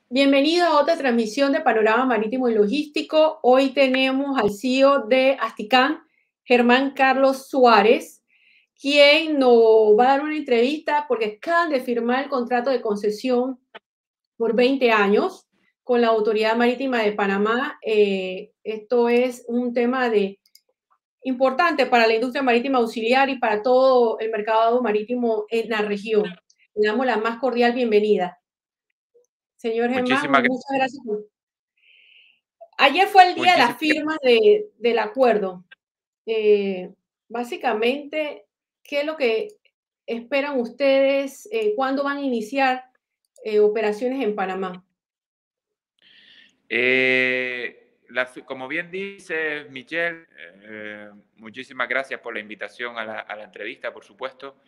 Bienvenido a otra transmisión de Panorama Marítimo y Logístico. Hoy tenemos al CEO de Asticam, Germán Carlos Suárez, quien nos va a dar una entrevista porque acaban de firmar el contrato de concesión por 20 años con la Autoridad Marítima de Panamá. Esto es un tema importante para la industria marítima auxiliar y para todo el mercado marítimo en la región. Le damos la más cordial bienvenida. Señor Germán, Muchísimas, muchas gracias. Ayer fue el día de la muchísimas, firma del acuerdo. Eh, Básicamente, ¿qué es lo que esperan ustedes? ¿Cuándo van a iniciar operaciones en Panamá? como bien dice Michelle, muchísimas gracias por la invitación a la entrevista, por supuesto.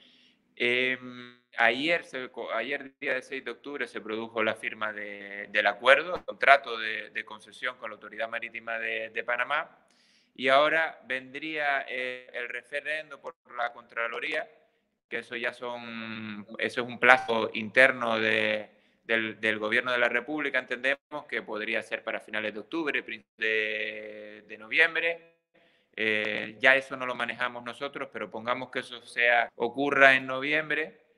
Ayer, día de 6 de octubre, se produjo la firma del acuerdo, el contrato de concesión con la Autoridad Marítima de Panamá, y ahora vendría el referendo por la Contraloría, que eso es un plazo interno del Gobierno de la República, entendemos que podría ser para finales de octubre, de noviembre. Ya eso no lo manejamos nosotros, pero pongamos que eso ocurra en noviembre,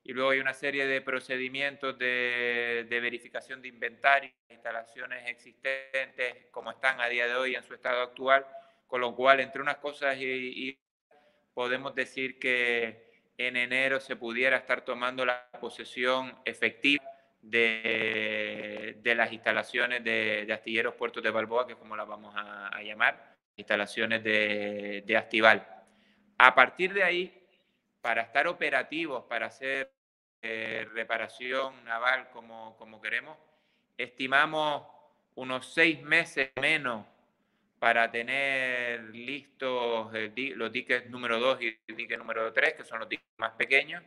y luego hay una serie de procedimientos de verificación de inventario, instalaciones existentes como están a día de hoy en su estado actual, con lo cual entre unas cosas y podemos decir que en enero se pudiera estar tomando la posesión efectiva de las instalaciones de Astilleros Puertos de Balboa, que es como las vamos a llamar, instalaciones de Astival. A partir de ahí, para estar operativos, para hacer reparación naval como queremos, estimamos unos 6 meses menos para tener listos los diques número 2 y el dique número 3, que son los diques más pequeños.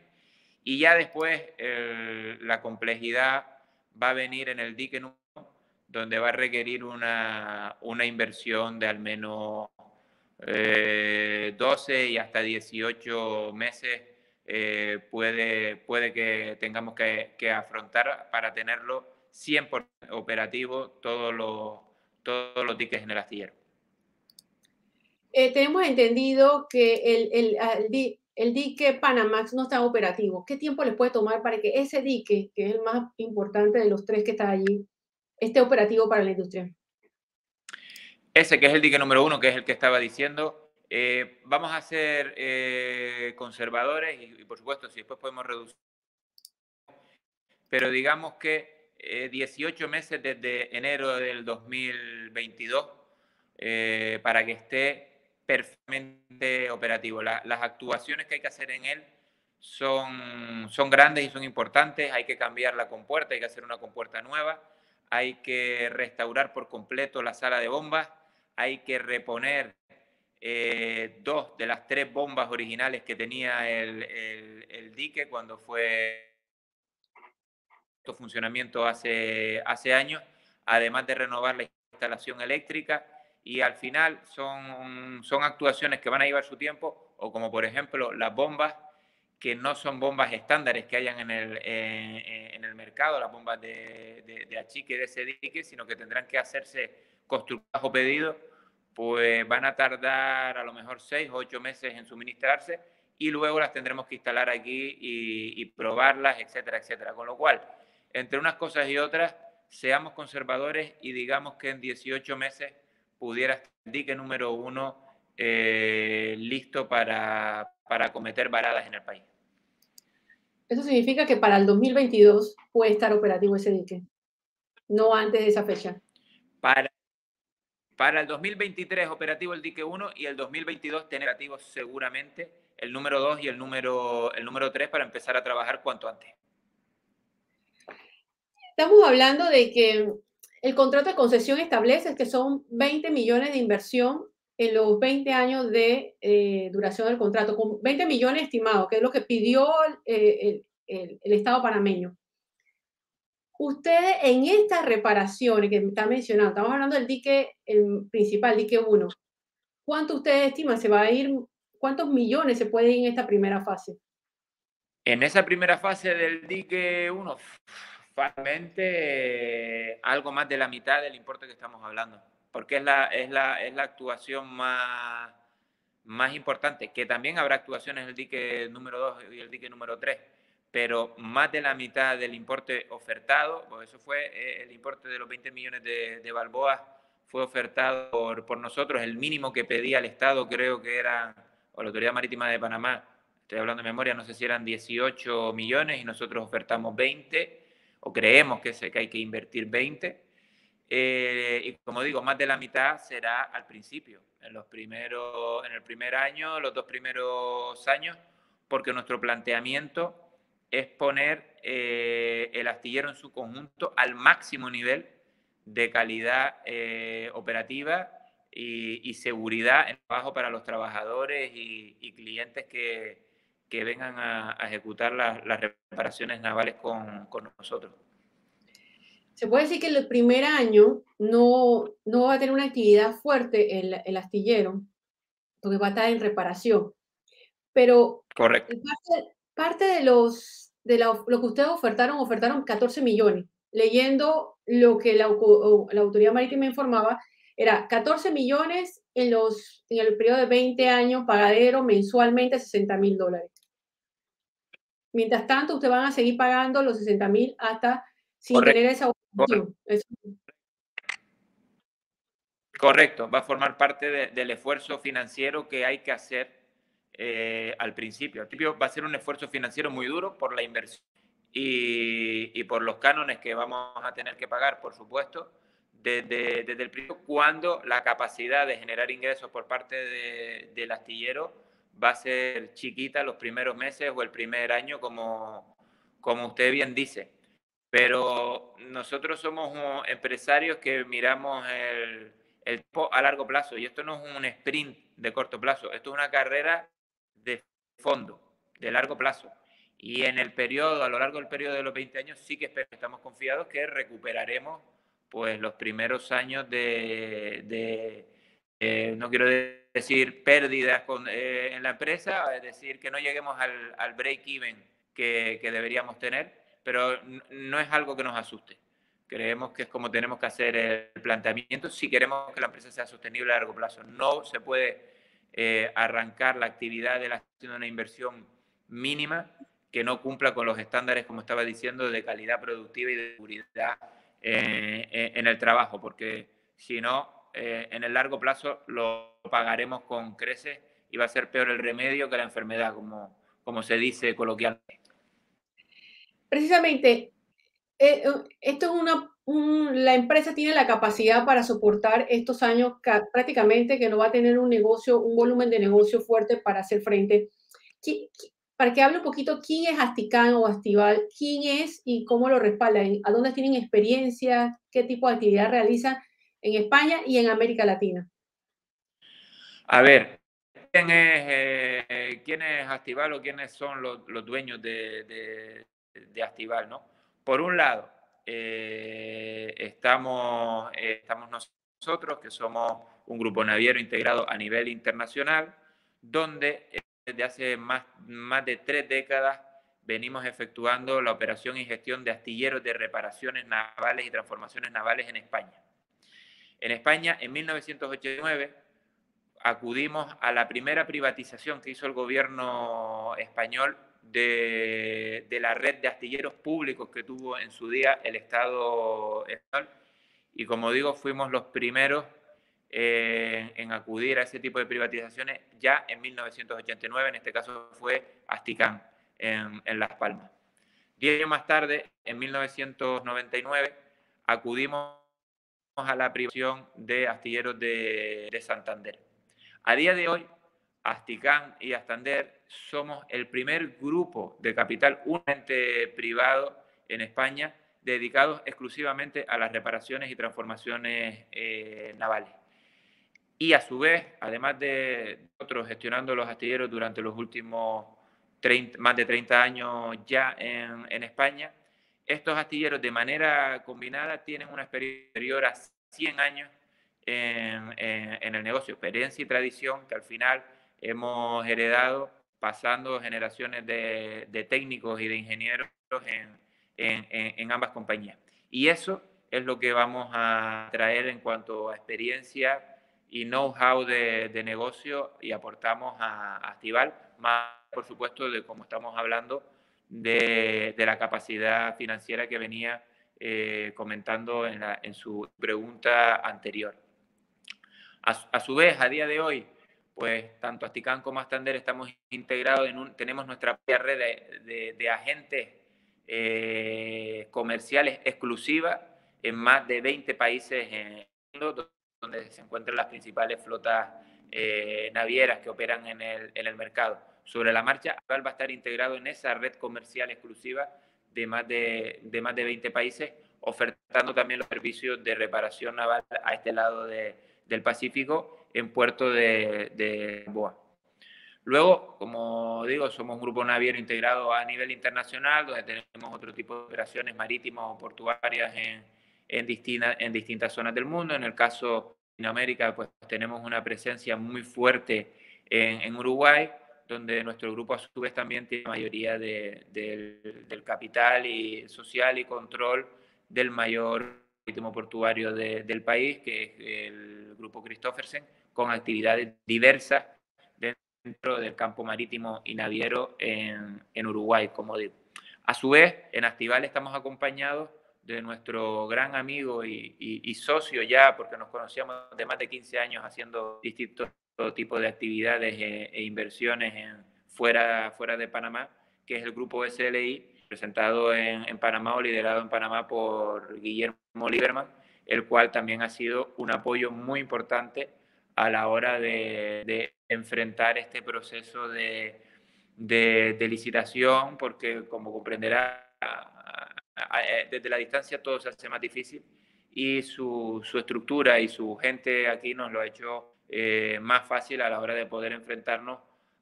Y ya después la complejidad va a venir en el dique número 1, donde va a requerir una inversión de al menos 12 y hasta 18 meses. Puede que tengamos que afrontar para tenerlo 100% operativo todos los diques en el astillero. Tenemos entendido que el dique Panamax no está operativo. ¿Qué tiempo les puede tomar para que ese dique, que es el más importante de los tres que está allí, esté operativo para la industria? Ese que es el dique número 1, que es el que estaba diciendo, vamos a ser conservadores y, por supuesto, si después podemos reducir, pero digamos que 18 meses desde enero del 2022 para que esté perfectamente operativo. Las actuaciones que hay que hacer en él son grandes y son importantes. Hay que cambiar la compuerta, hay que hacer una compuerta nueva, hay que restaurar por completo la sala de bombas, hay que reponer 2 de las 3 bombas originales que tenía el dique cuando fue funcionamiento hace años, además de renovar la instalación eléctrica, y al final son actuaciones que van a llevar su tiempo, o como por ejemplo las bombas, que no son bombas estándares que hayan en el mercado, las bombas de achique de ese dique, sino que tendrán que hacerse construidas bajo pedido, pues van a tardar a lo mejor 6 o 8 meses en suministrarse, y luego las tendremos que instalar aquí y probarlas, etcétera, etcétera. Con lo cual, entre unas cosas y otras, seamos conservadores y digamos que en 18 meses pudiera estar el dique número 1 listo para cometer varadas en el país. Eso significa que para el 2022 puede estar operativo ese dique, no antes de esa fecha. Para, para el 2023 operativo el dique 1, y el 2022 tener operativo seguramente el número 2 y el número 3 para empezar a trabajar cuanto antes. Estamos hablando de que el contrato de concesión establece que son 20 millones de inversión en los 20 años de duración del contrato, con 20 millones estimados, que es lo que pidió el Estado panameño. Ustedes en estas reparaciones que me están mencionando, estamos hablando del dique el principal, dique 1, ¿cuánto ustedes estiman se va a ir? ¿Cuántos millones se puede ir en esta primera fase? En esa primera fase del dique 1, Fácilmente algo más de la mitad del importe que estamos hablando, porque es la actuación más importante, que también habrá actuaciones en el dique número 2 y el dique número 3, pero más de la mitad del importe ofertado, pues eso fue el importe de los 20 millones de balboas, fue ofertado por nosotros, el mínimo que pedía el Estado creo que era, o la Autoridad Marítima de Panamá, estoy hablando de memoria, no sé si eran 18 millones y nosotros ofertamos 20, o creemos que hay que invertir 20. Y como digo, más de la mitad será al principio, en el primer año, los 2 primeros años, porque nuestro planteamiento es poner el astillero en su conjunto al máximo nivel de calidad operativa y seguridad en trabajo para los trabajadores y clientes que vengan a ejecutar las reparaciones navales con nosotros. Se puede decir que el primer año no va a tener una actividad fuerte el astillero, porque va a estar en reparación. Pero Correcto. parte de lo que ustedes ofertaron 14 millones. Leyendo lo que la Autoridad Marítima informaba, era 14 millones en el periodo de 20 años, pagadero mensualmente $60,000. Mientras tanto, ustedes van a seguir pagando los 60,000 hasta sin Correcto. tener esa Correcto. opción. Correcto, va a formar parte del esfuerzo financiero que hay que hacer al principio. Al principio va a ser un esfuerzo financiero muy duro por la inversión y por los cánones que vamos a tener que pagar, por supuesto, desde el principio, cuando la capacidad de generar ingresos por parte del astillero va a ser chiquita los primeros meses o el primer año, como usted bien dice. Pero nosotros somos empresarios que miramos el tiempo a largo plazo y esto no es un sprint de corto plazo, esto es una carrera de fondo, de largo plazo. Y en el periodo, a lo largo del periodo de los 20 años, sí que estamos confiados que recuperaremos pues los primeros años no quiero decir pérdidas en la empresa, es decir, que no lleguemos al break-even que deberíamos tener, pero no es algo que nos asuste. Creemos que es como tenemos que hacer el planteamiento si queremos que la empresa sea sostenible a largo plazo. No se puede arrancar la actividad de haciendo una inversión mínima que no cumpla con los estándares, como estaba diciendo, de calidad productiva y de seguridad en el trabajo, porque si no, en el largo plazo lo pagaremos con creces y va a ser peor el remedio que la enfermedad, como se dice coloquialmente. Precisamente, esto es la empresa tiene la capacidad para soportar estos años prácticamente que no va a tener un negocio, un volumen de negocio fuerte para hacer frente. Para que hable un poquito, ¿quién es Asticán o Astival? ¿Quién es y cómo lo respaldan? ¿A dónde tienen experiencia? ¿Qué tipo de actividad realizan en España y en América Latina? A ver, ¿quién es Astival o quiénes son los dueños de Astival, ¿no? Por un lado, estamos nosotros, que somos un grupo naviero integrado a nivel internacional, donde desde hace más de 3 décadas venimos efectuando la operación y gestión de astilleros de reparaciones navales y transformaciones navales en España. En España, en 1989, acudimos a la primera privatización que hizo el gobierno español de la red de astilleros públicos que tuvo en su día el Estado español. Y como digo, fuimos los primeros en acudir a ese tipo de privatizaciones ya en 1989, en este caso fue Asticán, en Las Palmas. 10 años más tarde, en 1999, acudimos a la privatización de astilleros de Santander. A día de hoy, Asticán y Astander somos el primer grupo de capital únicamente privado en España dedicados exclusivamente a las reparaciones y transformaciones navales. Y a su vez, además de nosotros gestionando los astilleros durante los últimos más de 30 años ya en España, estos astilleros de manera combinada tienen una experiencia superior a 100 años en el negocio, experiencia y tradición que al final hemos heredado pasando generaciones de técnicos y de ingenieros en ambas compañías. Y eso es lo que vamos a traer en cuanto a experiencia y know-how de negocio y aportamos a Astival, más por supuesto de como estamos hablando de la capacidad financiera que venía comentando en su pregunta anterior. A su vez, a día de hoy, pues tanto Asticán como Astander estamos integrados tenemos nuestra propia red de agentes comerciales exclusivas en más de 20 países en el mundo, donde se encuentran las principales flotas navieras que operan en el mercado. Sobre la marcha, Astival va a estar integrado en esa red comercial exclusiva de más de 20 países, ofertando también los servicios de reparación naval a este lado del Pacífico en puerto de Boa. Luego, como digo, somos un grupo naviero integrado a nivel internacional, donde tenemos otro tipo de operaciones marítimas o portuarias en distintas zonas del mundo. En el caso de Latinoamérica, pues tenemos una presencia muy fuerte en Uruguay, donde nuestro grupo a su vez también tiene la mayoría del capital y social y control del mayor marítimo portuario del país, que es el Grupo Christoffersen, con actividades diversas dentro del campo marítimo y naviero en Uruguay, como digo. A su vez, en Astival estamos acompañados de nuestro gran amigo y socio ya, porque nos conocíamos de más de 15 años haciendo distintos tipos de actividades e inversiones fuera de Panamá, que es el Grupo SLI, presentado en Panamá o liderado en Panamá por Guillermo Lieberman, el cual también ha sido un apoyo muy importante a la hora de enfrentar este proceso de licitación, porque como comprenderá, desde la distancia todo se hace más difícil y su estructura y su gente aquí nos lo ha hecho más fácil a la hora de poder enfrentarnos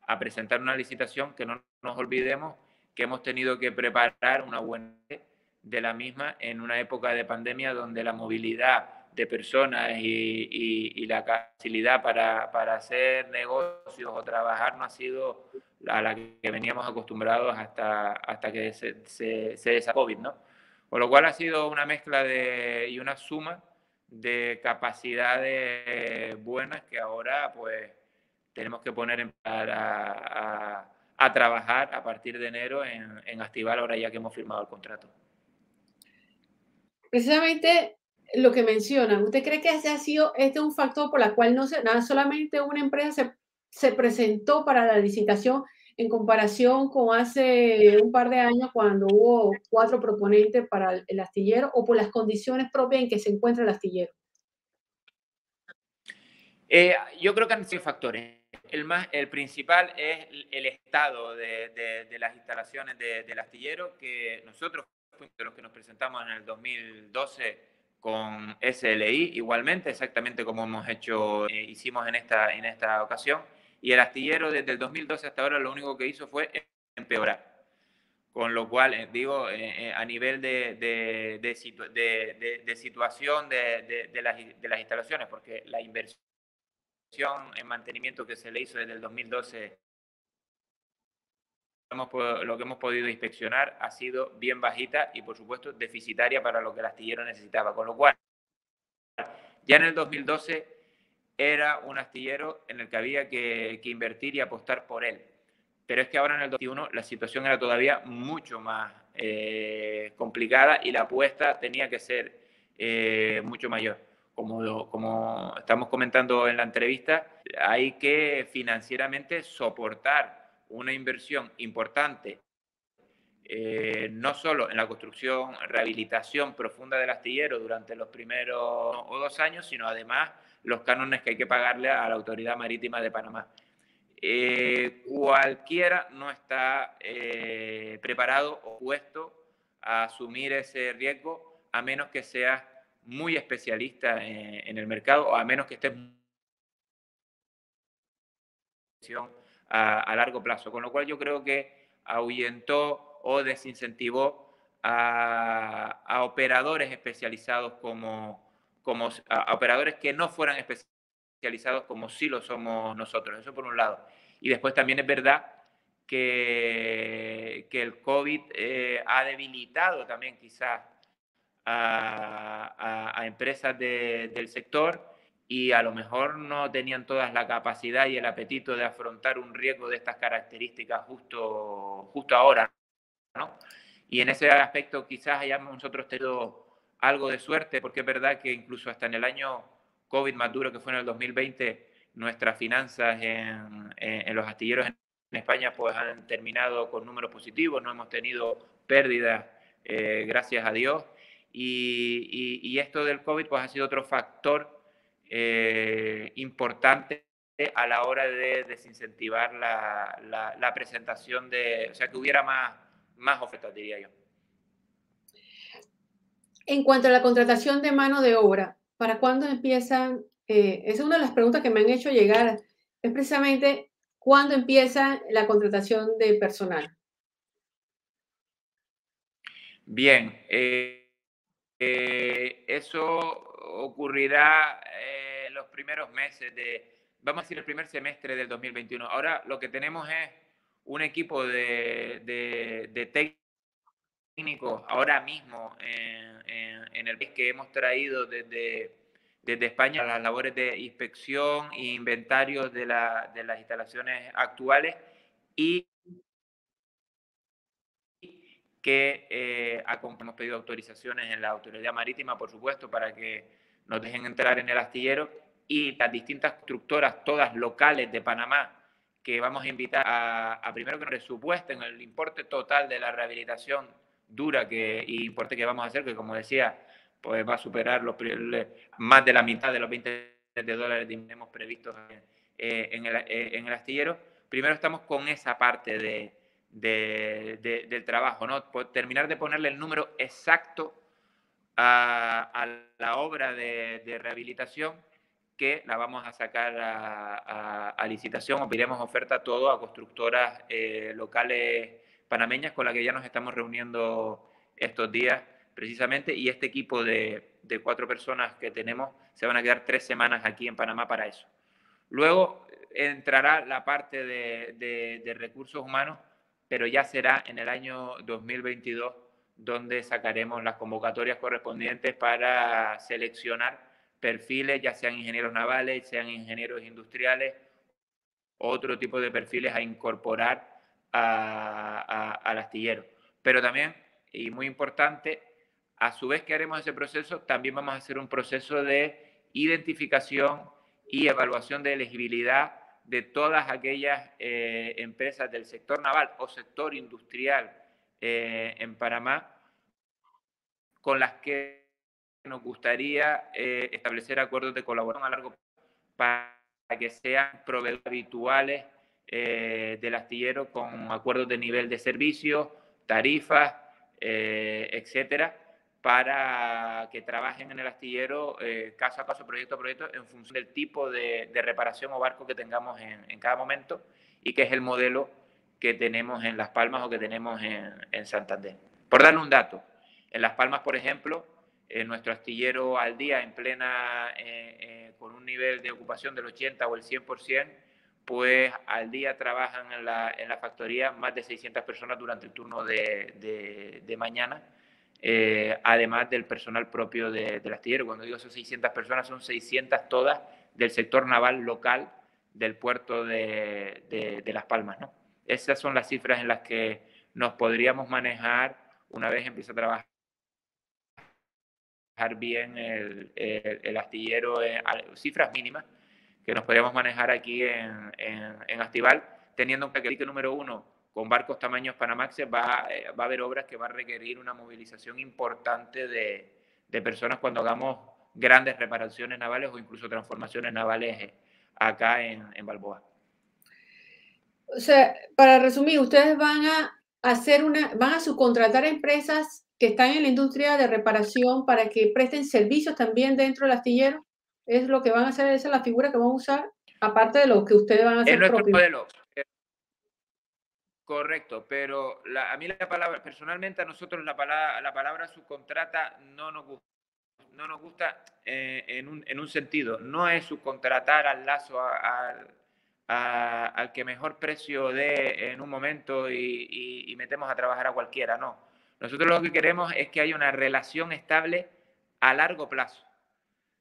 a presentar una licitación, que no nos olvidemos que hemos tenido que preparar una buena de la misma en una época de pandemia donde la movilidad de personas y la facilidad para hacer negocios o trabajar no ha sido a la que veníamos acostumbrados hasta que se desató COVID, ¿no? Con lo cual ha sido una mezcla y una suma de capacidades buenas que ahora pues tenemos que poner a trabajar a partir de enero en Astival, ahora ya que hemos firmado el contrato. Precisamente lo que mencionan, ¿usted cree que ese ha sido un factor por el cual nada solamente una empresa se presentó para la licitación en comparación con hace un par de años cuando hubo 4 proponentes para el astillero, o por las condiciones propias en que se encuentra el astillero? Yo creo que han sido factores. El principal es el estado de las instalaciones del astillero, que nosotros fuimos de los que nos presentamos en el 2012 con SLI, igualmente, exactamente como hicimos en esta ocasión. Y el astillero desde el 2012 hasta ahora lo único que hizo fue empeorar. Con lo cual, a nivel de situación de las instalaciones, porque la inversión en mantenimiento que se le hizo desde el 2012, lo que hemos podido inspeccionar ha sido bien bajita y, por supuesto, deficitaria para lo que el astillero necesitaba. Con lo cual, ya en el 2012 era un astillero en el que había que invertir y apostar por él. Pero es que ahora en el 2021 la situación era todavía mucho más complicada y la apuesta tenía que ser mucho mayor. Como estamos comentando en la entrevista, hay que financieramente soportar una inversión importante, no solo en la construcción, rehabilitación profunda del astillero durante los primeros 2 años, sino además los cánones que hay que pagarle a la Autoridad Marítima de Panamá. Cualquiera no está preparado o puesto a asumir ese riesgo, a menos que seas muy especialista en el mercado, o a menos que estés a largo plazo. Con lo cual yo creo que ahuyentó o desincentivó a operadores especializados a operadores que no fueran especializados como sí lo somos nosotros. Eso por un lado. Y después también es verdad que el COVID ha debilitado también quizás a empresas del sector y a lo mejor no tenían todas la capacidad y el apetito de afrontar un riesgo de estas características justo ahora, ¿no? Y en ese aspecto quizás hayamos nosotros tenido algo de suerte, porque es verdad que incluso hasta en el año COVID más duro que fue en el 2020, nuestras finanzas en los astilleros en España pues han terminado con números positivos, no hemos tenido pérdidas, gracias a Dios. Y esto del COVID pues ha sido otro factor importante a la hora de desincentivar la presentación de, o sea, que hubiera más ofertas, diría yo. En cuanto a la contratación de mano de obra, ¿para cuándo empiezan? Esa es una de las preguntas que me han hecho llegar, es precisamente cuándo empieza la contratación de personal. Bien, eso ocurrirá los primeros meses vamos a decir, el primer semestre del 2021. Ahora lo que tenemos es un equipo de técnicos ahora mismo en el país que hemos traído desde España a las labores de inspección e inventario de las instalaciones actuales y que hemos pedido autorizaciones en la autoridad marítima, por supuesto, para que nos dejen entrar en el astillero y las distintas constructoras, todas locales de Panamá, que vamos a invitar a primero que nos presupuesten el importe total de la rehabilitación dura y importe que vamos a hacer, que como decía, pues va a superar más de la mitad de los 20 de dólares que tenemos previstos en el astillero. Primero estamos con esa parte del trabajo, ¿no? Terminar de ponerle el número exacto a la obra de rehabilitación que la vamos a sacar a licitación o pediremos oferta todo a constructoras locales panameñas con las que ya nos estamos reuniendo estos días precisamente y este equipo de 4 personas que tenemos se van a quedar 3 semanas aquí en Panamá para eso. Luego entrará la parte de recursos humanos, pero ya será en el año 2022 donde sacaremos las convocatorias correspondientes para seleccionar perfiles, ya sean ingenieros navales, sean ingenieros industriales, otro tipo de perfiles a incorporar al astillero. Pero también, y muy importante, a su vez que haremos ese proceso, también vamos a hacer un proceso de identificación y evaluación de elegibilidad de todas aquellas empresas del sector naval o sector industrial en Panamá con las que nos gustaría establecer acuerdos de colaboración a largo plazo para que sean proveedores habituales del astillero con acuerdos de nivel de servicio, tarifas, etcétera, para que trabajen en el astillero caso a caso, proyecto a proyecto, en función del tipo de reparación o barco que tengamos en cada momento y que es el modelo que tenemos en Las Palmas o que tenemos en Santander. Por darle un dato, en Las Palmas, por ejemplo, nuestro astillero al día en plena, con un nivel de ocupación del 80 o el 100%, pues al día trabajan en la factoría más de 600 personas durante el turno de mañana, además del personal propio del astillero. Cuando digo son 600 personas, son 600 todas del sector naval local del puerto de Las Palmas, ¿no? Esas son las cifras en las que nos podríamos manejar una vez empiece a trabajar bien el astillero, cifras mínimas que nos podríamos manejar aquí en Astival, teniendo en cuenta que el número 1 con barcos tamaños Panamax va a haber obras que va a requerir una movilización importante de personas cuando hagamos grandes reparaciones navales o incluso transformaciones navales acá en Balboa. O sea, para resumir, ustedes van a van a subcontratar a empresas que están en la industria de reparación para que presten servicios también dentro del astillero. Es lo que van a hacer, esa es la figura que van a usar, aparte de lo que ustedes van a Es hacer nuestro propio. modelo. Correcto, pero a mí la palabra, personalmente a nosotros la palabra subcontrata no nos gusta en un sentido. No es subcontratar al lazo al que mejor precio dé en un momento y metemos a trabajar a cualquiera, no. Nosotros lo que queremos es que haya una relación estable a largo plazo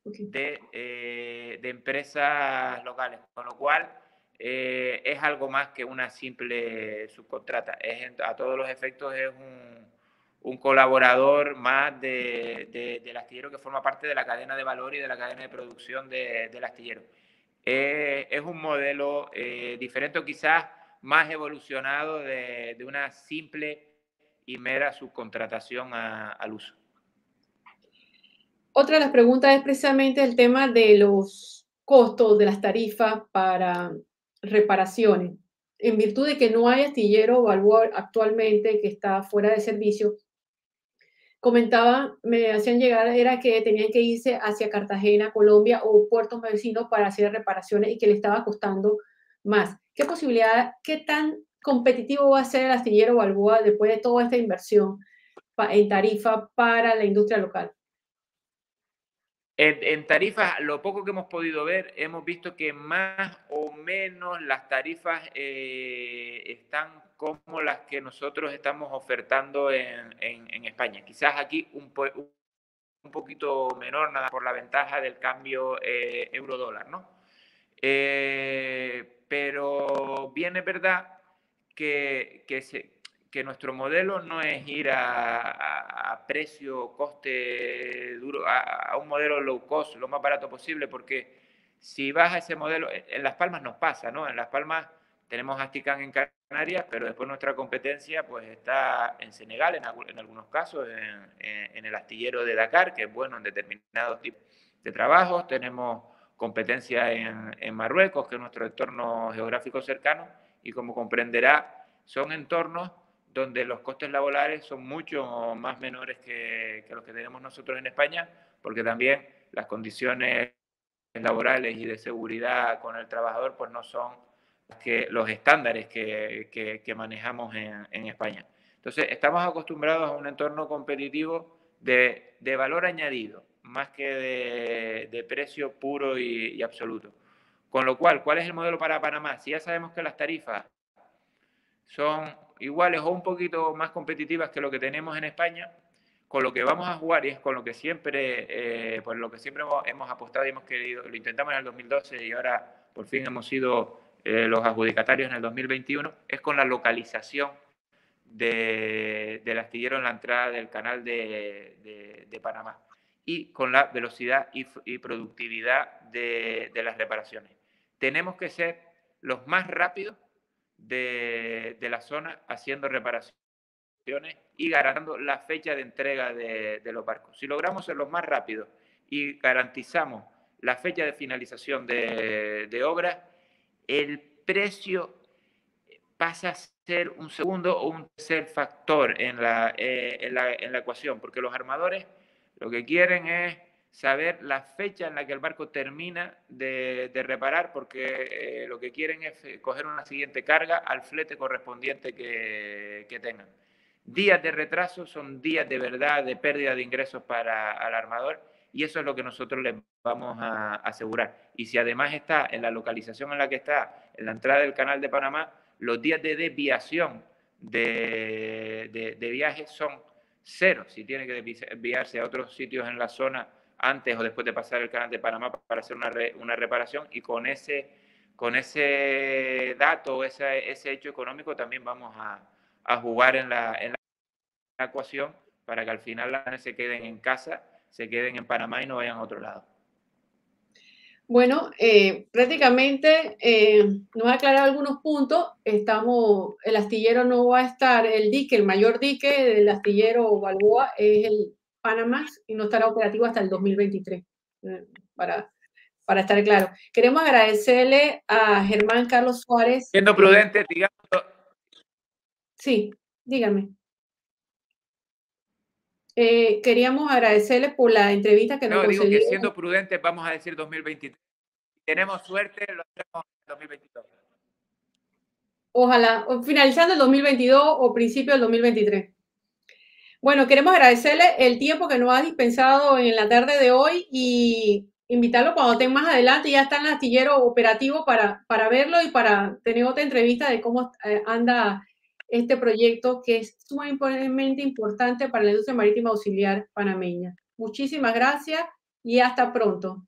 de empresas locales, con lo cual es algo más que una simple subcontrata. A todos los efectos es un colaborador más del astillero que forma parte de la cadena de valor y de la cadena de producción del astillero. Es un modelo diferente o quizás más evolucionado de una simple y mera subcontratación al uso. Otra de las preguntas es precisamente el tema de los costos de las tarifas para reparaciones. En virtud de que no hay astillero Balboa actualmente que está fuera de servicio, comentaban, me hacían llegar, era que tenían que irse hacia Cartagena, Colombia o puertos vecinos para hacer reparaciones y que le estaba costando más. ¿Qué posibilidad, qué tan competitivo va a ser el astillero Balboa después de toda esta inversión en tarifa para la industria local? En tarifas, lo poco que hemos podido ver, hemos visto que más o menos las tarifas están como las que nosotros estamos ofertando en España. Quizás aquí un poquito menor, nada por la ventaja del cambio euro-dólar, ¿no? Pero bien es verdad que nuestro modelo no es ir a precio, coste duro, a un modelo low cost, lo más barato posible, porque si vas a ese modelo, en Las Palmas nos pasa, ¿no? En Las Palmas tenemos Asticán en Canarias, pero después nuestra competencia pues está en Senegal, en algunos casos, en el astillero de Dakar, que es bueno en determinados tipos de trabajos. Tenemos competencia en Marruecos, que es nuestro entorno geográfico cercano, y como comprenderá, son entornos donde los costes laborales son mucho más menores que los que tenemos nosotros en España, porque también las condiciones laborales y de seguridad con el trabajador pues no son los estándares que manejamos en España. Entonces, estamos acostumbrados a un entorno competitivo de valor añadido, más que de precio puro y absoluto. Con lo cual, ¿cuál es el modelo para Panamá? Si ya sabemos que las tarifas son iguales o un poquito más competitivas que lo que tenemos en España, con lo que vamos a jugar y es con lo que siempre, por lo que siempre hemos apostado y hemos querido, lo intentamos en el 2012 y ahora por fin hemos sido los adjudicatarios en el 2021, es con la localización del astillero en la entrada del canal de Panamá y con la velocidad y productividad de las reparaciones. Tenemos que ser los más rápidos de la zona haciendo reparaciones y garantizando la fecha de entrega de los barcos. Si logramos ser los más rápidos y garantizamos la fecha de finalización de obras, el precio pasa a ser un segundo o un tercer factor en la ecuación, porque los armadores lo que quieren es saber la fecha en la que el barco termina de reparar, porque lo que quieren es coger una siguiente carga al flete correspondiente que tengan. Días de retraso son días de verdad de pérdida de ingresos para el armador y eso es lo que nosotros les vamos a asegurar. Y si además está en la localización en la que está, en la entrada del canal de Panamá, los días de desviación de viaje son cero. Si tiene que desviarse a otros sitios en la zona antes o después de pasar el canal de Panamá para hacer una reparación y con ese dato, ese hecho económico también vamos a jugar en la ecuación para que al final las naves se queden en casa, se queden en Panamá y no vayan a otro lado. Bueno, prácticamente nos ha aclarado algunos puntos. El astillero no va a estar, el mayor dique del astillero Balboa es el Panamax y no estará operativo hasta el 2023, para estar claro. Queremos agradecerle a Germán Carlos Suárez. Siendo prudente, digamos. Sí, dígame. Queríamos agradecerle por la entrevista que nos concedió. Digo que siendo prudentes vamos a decir 2023. Tenemos suerte, lo hacemos en 2022. Ojalá, finalizando el 2022 o principio del 2023. Bueno, queremos agradecerle el tiempo que nos ha dispensado en la tarde de hoy y invitarlo cuando estén más adelante, ya está en el astillero operativo para verlo y para tener otra entrevista de cómo anda este proyecto que es sumamente importante para la industria marítima auxiliar panameña. Muchísimas gracias y hasta pronto.